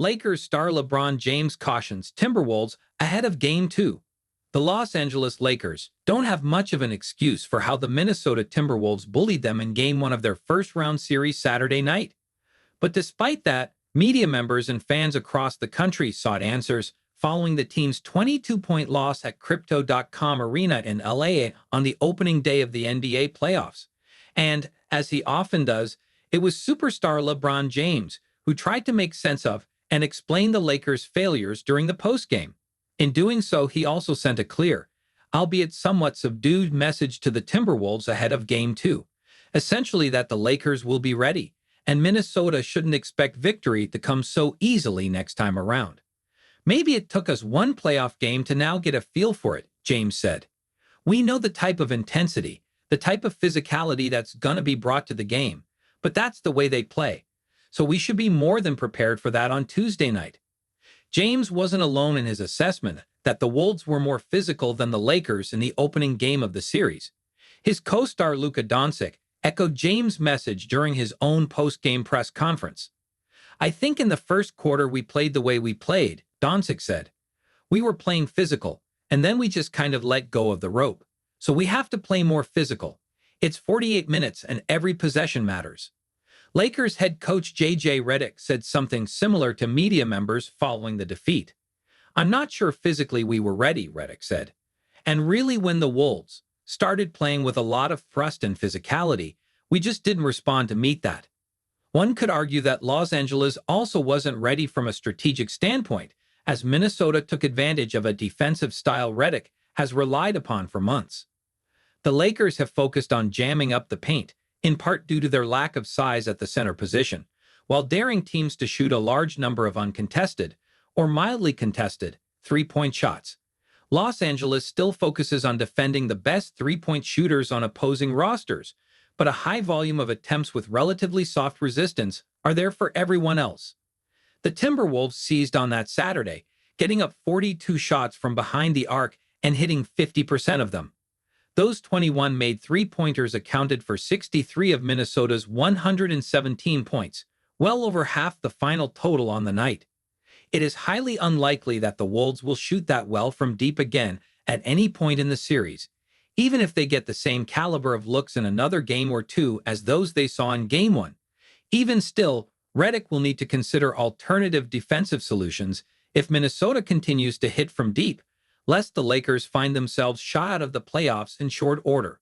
Lakers star LeBron James cautions Timberwolves ahead of Game 2. The Los Angeles Lakers don't have much of an excuse for how the Minnesota Timberwolves bullied them in Game 1 of their first-round series Saturday night. But despite that, media members and fans across the country sought answers following the team's 22-point loss at Crypto.com Arena in LA on the opening day of the NBA playoffs. And, as he often does, it was superstar LeBron James who tried to make sense of and explain the Lakers' failures during the postgame. In doing so, he also sent a clear, albeit somewhat subdued message to the Timberwolves ahead of Game 2, essentially that the Lakers will be ready, and Minnesota shouldn't expect victory to come so easily next time around. "Maybe it took us one playoff game to now get a feel for it," James said. "We know the type of intensity, the type of physicality that's gonna be brought to the game, but that's the way they play. So we should be more than prepared for that on Tuesday night." James wasn't alone in his assessment that the Wolves were more physical than the Lakers in the opening game of the series. His co-star Luka Doncic echoed James' message during his own post-game press conference. "I think in the first quarter we played the way we played," Doncic said. "We were playing physical, and then we just kind of let go of the rope. So we have to play more physical. It's 48 minutes and every possession matters." Lakers head coach J.J. Redick said something similar to media members following the defeat. "I'm not sure physically we were ready," Redick said. "And really when the Wolves started playing with a lot of thrust and physicality, we just didn't respond to meet that." One could argue that Los Angeles also wasn't ready from a strategic standpoint, as Minnesota took advantage of a defensive style Redick has relied upon for months. The Lakers have focused on jamming up the paint, in part due to their lack of size at the center position, while daring teams to shoot a large number of uncontested, or mildly contested, three-point shots. Los Angeles still focuses on defending the best three-point shooters on opposing rosters, but a high volume of attempts with relatively soft resistance are there for everyone else. The Timberwolves seized on that Saturday, getting up 42 shots from behind the arc and hitting 50% of them. Those 21 made three-pointers accounted for 63 of Minnesota's 117 points, well over half the final total on the night. It is highly unlikely that the Wolves will shoot that well from deep again at any point in the series, even if they get the same caliber of looks in another game or two as those they saw in Game 1. Even still, Redick will need to consider alternative defensive solutions if Minnesota continues to hit from deep, lest the Lakers find themselves shot out of the playoffs in short order.